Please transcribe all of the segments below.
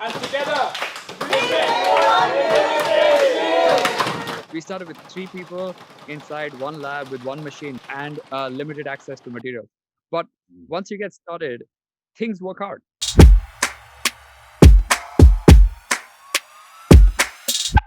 And together, We started with 3 people inside one lab with one machine and limited access to materials. But once you get started, things work hard.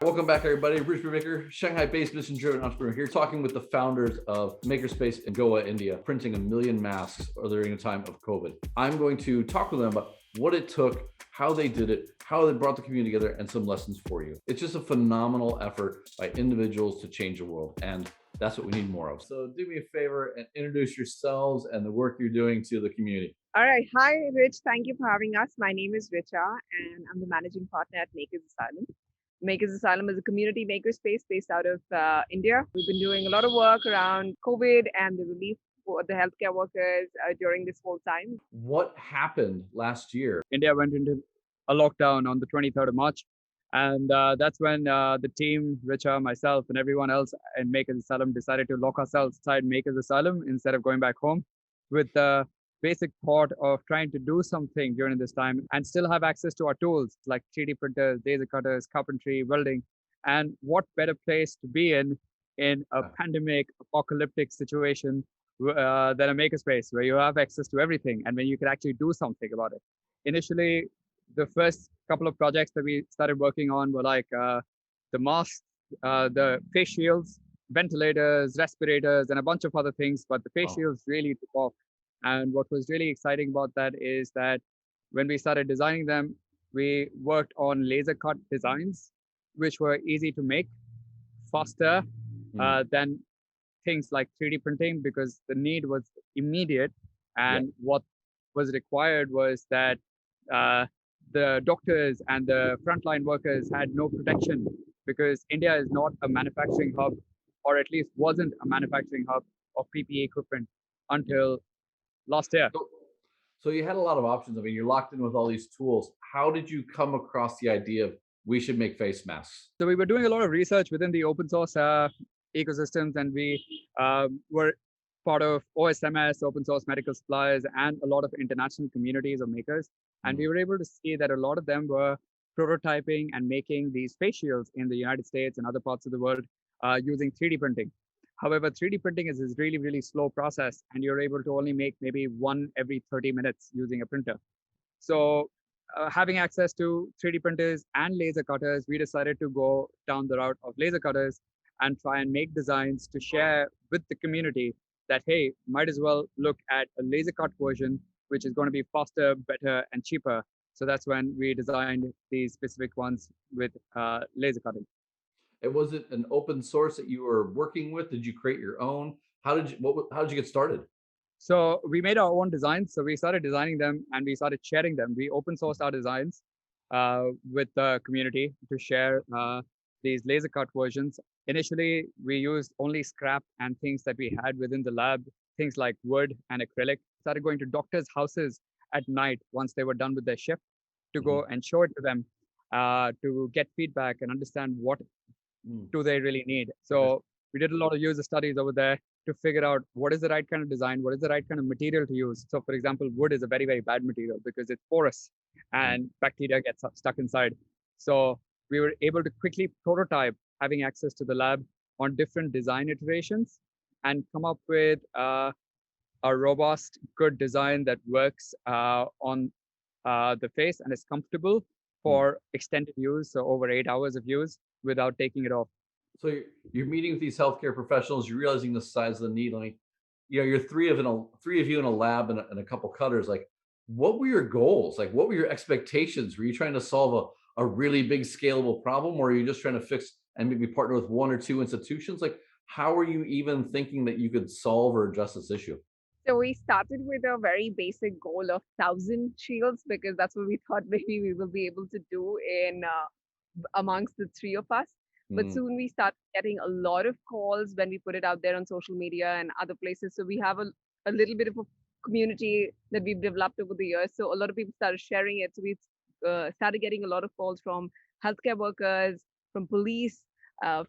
Welcome back, everybody. Bruce Brubaker, Shanghai-based mission-driven entrepreneur here, talking with the founders of Makerspace in Goa, India, printing 1 million masks during a time of COVID. I'm going to talk with them about what it took, how they did it, how they brought the community together, and some lessons for you. It's just a phenomenal effort by individuals to change the world, and that's what we need more of. So do me a favor and introduce yourselves and the work you're doing to the community. All right. Hi, Rich. Thank you for having us. My name is Richa, and I'm the managing partner at Makers Asylum. Makers Asylum is a community makerspace based out of India. We've been doing a lot of work around COVID and the relief for the healthcare workers during this whole time. What happened last year? India went into a lockdown on the 23rd of March. And that's when the team, Richa, myself, and everyone else in Makers Asylum decided to lock ourselves inside Makers Asylum instead of going back home, with the basic thought of trying to do something during this time and still have access to our tools like 3D printers, laser cutters, carpentry, welding. And what better place to be in a pandemic, apocalyptic situation than a makerspace where you have access to everything and when you can actually do something about it. Initially, the first couple of projects that we started working on were like the masks, the face shields, ventilators, respirators, and a bunch of other things. But the face shields really took off. And what was really exciting about that is that when we started designing them, we worked on laser cut designs, which were easy to make, faster than things like 3D printing, because the need was immediate. And what was required was that the doctors and the frontline workers had no protection, because India is not a manufacturing hub, or at least wasn't a manufacturing hub of PPE equipment until last year. So you had a lot of options. I mean, you're locked in with all these tools. How did you come across the idea of we should make face masks? So we were doing a lot of research within the open source ecosystems, and we were part of OSMS, Open Source Medical Supplies, and a lot of international communities of makers. And we were able to see that a lot of them were prototyping and making these face shields in the United States and other parts of the world using 3D printing. However, 3D printing is this really, really slow process, and you're able to only make maybe one every 30 minutes using a printer. So having access to 3D printers and laser cutters, we decided to go down the route of laser cutters and try and make designs to share with the community that, hey, might as well look at a laser cut version, which is going to be faster, better, and cheaper. So that's when we designed these specific ones with laser cutting. And was it an open source that you were working with? Did you create your own? How did you get started? So we made our own designs. So we started designing them and we started sharing them. We open sourced our designs with the community to share these laser cut versions. Initially, we used only scrap and things that we had within the lab, things like wood and acrylic. Started going to doctors' houses at night once they were done with their shift to go and show it to them to get feedback and understand what do they really need. So we did a lot of user studies over there to figure out what is the right kind of design, what is the right kind of material to use. So for example, wood is a very, very bad material because it's porous and bacteria get stuck inside. So we were able to quickly prototype, having access to the lab, on different design iterations and come up with a robust, good design that works on the face and is comfortable for extended use, so over 8 hours of use without taking it off. So you're meeting with these healthcare professionals, you're realizing the size of the need. Like, you know, you're three of you in a lab and a couple cutters. Like, what were your goals? Like, what were your expectations? Were you trying to solve a really big scalable problem, or are you just trying to fix and maybe partner with one or two institutions? Like, how are you even thinking that you could solve or address this issue? So we started with a very basic goal of 1,000 shields, because that's what we thought maybe we will be able to do in amongst the three of us. But soon we started getting a lot of calls when we put it out there on social media and other places. So we have a little bit of a community that we've developed over the years. So a lot of people started sharing it. So we started getting a lot of calls from healthcare workers, from police,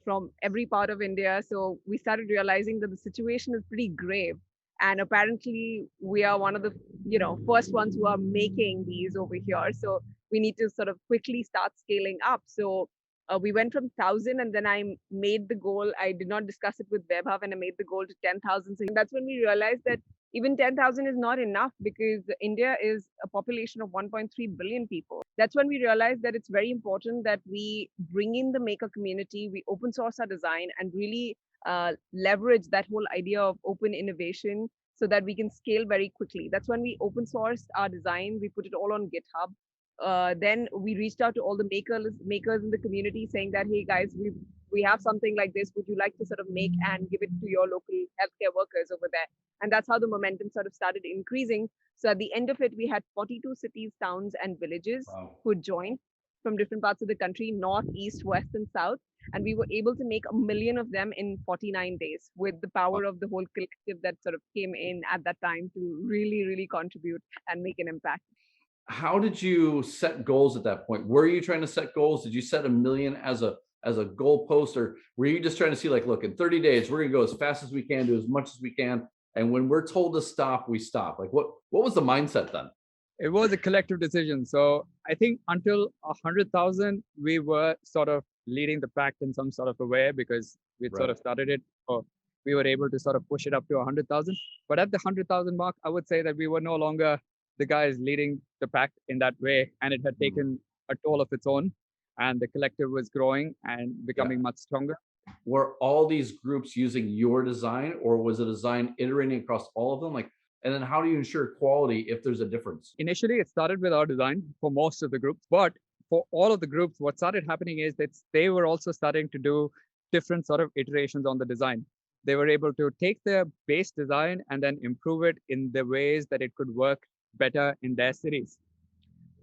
from every part of India. So we started realizing that the situation is pretty grave. And apparently we are one of the first ones who are making these over here. So we need to sort of quickly start scaling up. So we went from 1,000, and then I made the goal. I did not discuss it with Vaibhav, and I made the goal to 10,000. So that's when we realized that even 10,000 is not enough, because India is a population of 1.3 billion people. That's when we realized that it's very important that we bring in the maker community, we open source our design, and really leverage that whole idea of open innovation so that we can scale very quickly. That's when we open sourced our design. We put it all on GitHub. Then we reached out to all the makers in the community, saying that, hey guys, we have something like this. Would you like to sort of make and give it to your local healthcare workers over there? And that's how the momentum sort of started increasing. So at the end of it, we had 42 cities, towns, and villages who joined from different parts of the country, north, east, west, and south. And we were able to make 1 million of them in 49 days with the power of the whole collective that sort of came in at that time to really, really contribute and make an impact. How did you set goals at that point? Were you trying to set goals? Did you set 1 million as a goal post, or were you just trying to see like, look, in 30 days, we're going to go as fast as we can, do as much as we can, and when we're told to stop, we stop? Like, what was the mindset then? It was a collective decision. So I think until 100,000, we were sort of leading the pack in some sort of a way, because we sort of started it, or we were able to sort of push it up to 100,000. But at the 100,000 mark, I would say that we were no longer the guys leading the pack in that way, and it had taken a toll of its own, and the collective was growing and becoming much stronger. Were all these groups using your design, or was the design iterating across all of them? Like, and then how do you ensure quality if there's a difference? Initially, it started with our design for most of the groups, but for all of the groups, what started happening is that they were also starting to do different sort of iterations on the design. They were able to take their base design and then improve it in the ways that it could work better in their cities.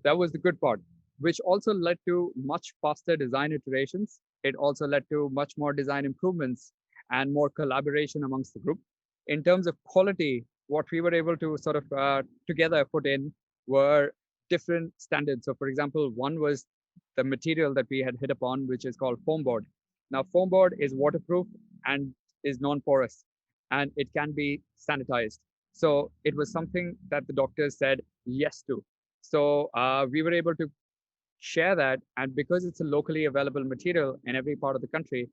That was the good part, which also led to much faster design iterations. It also led to much more design improvements and more collaboration amongst the group. In terms of quality, what we were able to sort of together put in were different standards. So for example, one was the material that we had hit upon, which is called foam board. Now, foam board is waterproof and is non-porous, and it can be sanitized. So it was something that the doctors said yes to. So we were able to share that. And because it's a locally available material in every part of the country,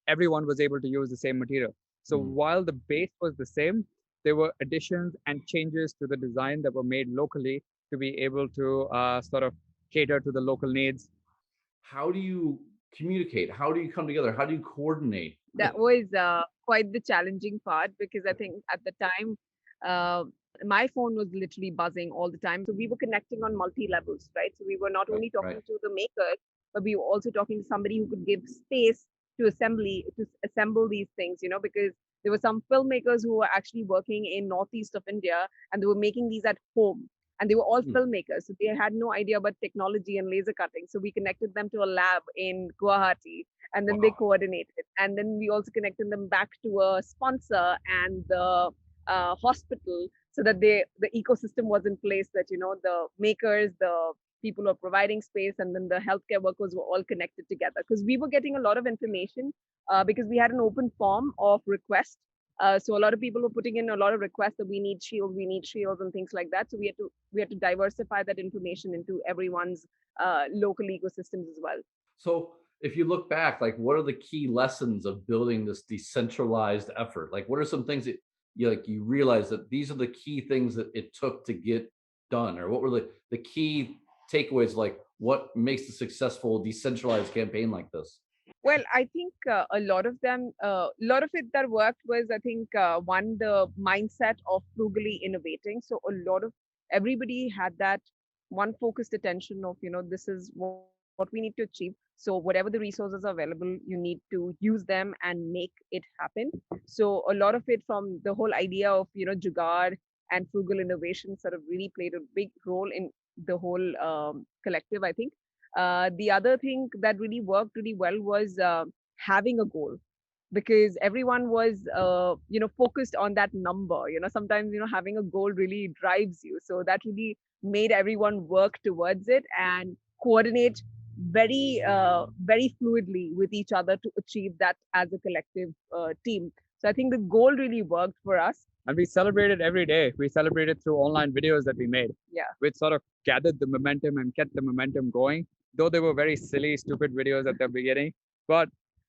everyone was able to use the same material. So while the base was the same, there were additions and changes to the design that were made locally to be able to sort of cater to the local needs. How do you communicate? How do you come together? How do you coordinate? That was quite the challenging part, because I think at the time, my phone was literally buzzing all the time. So we were connecting on multi levels, right? So we were not only talking to the makers, but we were also talking to somebody who could give space to assemble these things, because there were some filmmakers who were actually working in northeast of India, and they were making these at home. And they were all filmmakers. So they had no idea about technology and laser cutting. So we connected them to a lab in Guwahati, and then they coordinated. And then we also connected them back to a sponsor and the hospital, so that the ecosystem was in place, that, the makers, the people who are providing space, and then the healthcare workers were all connected together. Because we were getting a lot of information because we had an open form of request. So a lot of people were putting in a lot of requests that we need shields and things like that. So we had to diversify that information into everyone's local ecosystems as well. So if you look back, like, what are the key lessons of building this decentralized effort? Like, what are some things that you realize that these are the key things that it took to get done? Or what were the key takeaways? Like, what makes a successful decentralized campaign like this? Well, I think a lot of it that worked was, I think, one, the mindset of frugally innovating. So everybody had that one focused attention of, this is what we need to achieve. So whatever the resources are available, you need to use them and make it happen. So a lot of it, from the whole idea of, jugaad and frugal innovation, sort of really played a big role in the whole collective, I think. The other thing that really worked really well was having a goal, because everyone was focused on that number. Sometimes having a goal really drives you, so that really made everyone work towards it and coordinate very very fluidly with each other to achieve that as a collective team. So I think the goal really worked for us. And we celebrated every day. We celebrated through online videos that we made, Yeah. which sort of gathered the momentum and kept the momentum going. Though they were very silly, stupid videos at the beginning. But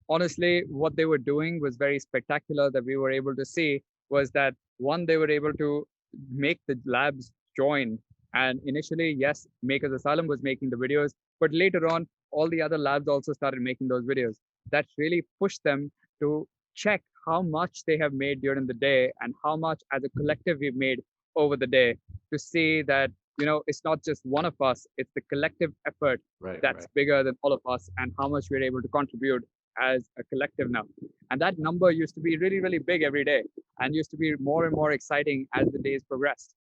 honestly, what they were doing was very spectacular that we were able to see was that one, they were able to make the labs join. And initially, yes, Makers Asylum was making the videos, but later on, all the other labs also started making those videos. That really pushed them to check how much they have made during the day and how much as a collective we've made over the day to see that, it's not just one of us, it's the collective effort that's bigger than all of us and how much we're able to contribute as a collective now. And that number used to be really, really big every day and used to be more and more exciting as the days progressed.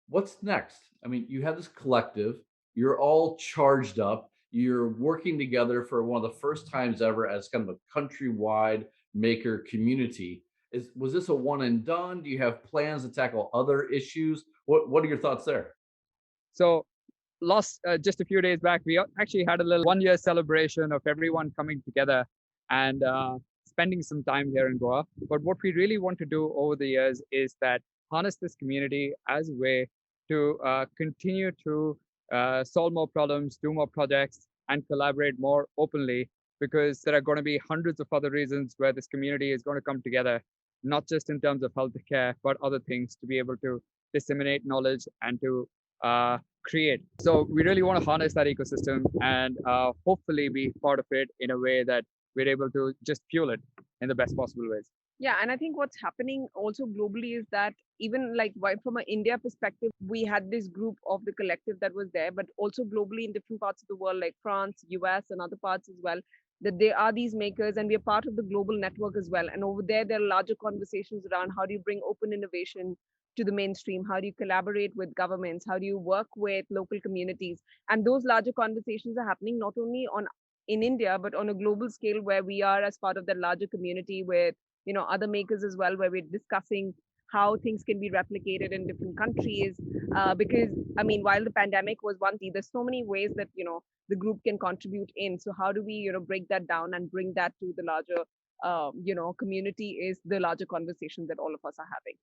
What's next? I mean, you have this collective, you're all charged up, you're working together for one of the first times ever as kind of a countrywide maker community. Was this a one and done? Do you have plans to tackle other issues? What are your thoughts there? So last just a few days back, we actually had a little 1 year celebration of everyone coming together and spending some time here in Goa. But what we really want to do over the years is that harness this community as a way to continue to solve more problems, do more projects, and collaborate more openly. Because there are going to be hundreds of other reasons where this community is going to come together, not just in terms of healthcare, but other things to be able to disseminate knowledge and to create. So we really want to harness that ecosystem and hopefully be part of it in a way that we're able to just fuel it in the best possible ways. Yeah, and I think what's happening also globally is that even like from an India perspective, we had this group of the collective that was there, but also globally in different parts of the world, like France, US, and other parts as well, that there are these makers and we are part of the global network as well. And over there are larger conversations around how do you bring open innovation to the mainstream? How do you collaborate with governments? How do you work with local communities? And those larger conversations are happening not only in India, but on a global scale where we are as part of that larger community with other makers as well, where we're discussing how things can be replicated in different countries. Because I mean, while the pandemic was one thing, there's so many ways that the group can contribute in. So how do we break that down and bring that to the larger community is the larger conversation that all of us are having.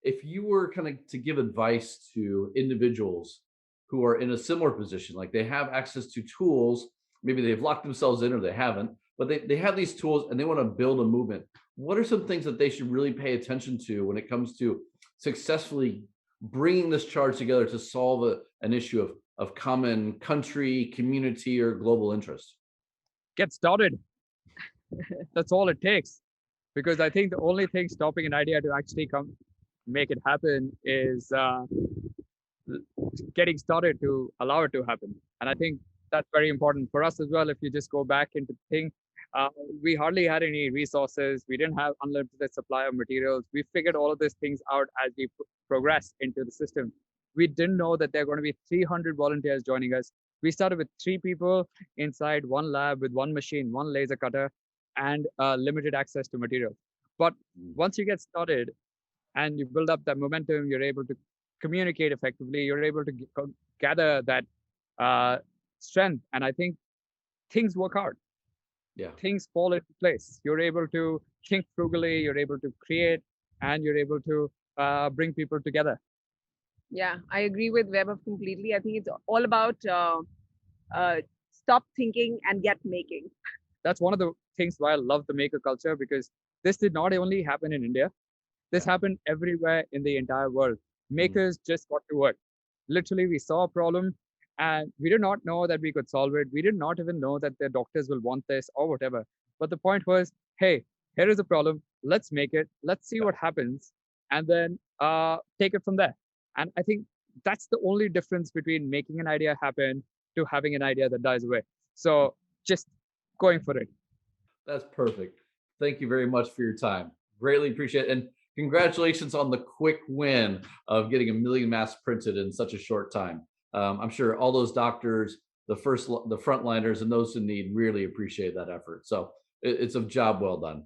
If you were kind of to give advice to individuals who are in a similar position, like they have access to tools, maybe they've locked themselves in or they haven't, but they have these tools and they want to build a movement. What are some things that they should really pay attention to when it comes to successfully bringing this charge together to solve an issue of common country, community, or global interest? Get started. That's all it takes. Because I think the only thing stopping an idea to actually make it happen is getting started to allow it to happen. And I think that's very important for us as well. If you just go back into the thing, we hardly had any resources. We didn't have unlimited supply of materials. We figured all of these things out as we progressed into the system. We didn't know that there are going to be 300 volunteers joining us. We started with 3 people inside one lab with one machine, one laser cutter, and limited access to materials. But once you get started and you build up that momentum, you're able to communicate effectively, you're able to gather that strength. And I think things work out. Yeah. Things fall into place. You're able to think frugally, you're able to create, and you're able to bring people together. Yeah, I agree with Vaibhav completely. I think it's all about stop thinking and get making. That's one of the things why I love the maker culture, because this did not only happen in India, this happened everywhere in the entire world. Makers just got to work. Literally, we saw a problem and we did not know that we could solve it. We did not even know that the doctors will want this or whatever. But the point was, hey, here is a problem. Let's make it. Let's see what happens, and then take it from there. And I think that's the only difference between making an idea happen to having an idea that dies away. So just going for it. That's perfect. Thank you very much for your time. Greatly appreciate it. And congratulations on the quick win of getting 1 million masks printed in such a short time. I'm sure all those doctors, the frontliners, and those in need really appreciate that effort. So it's a job well done.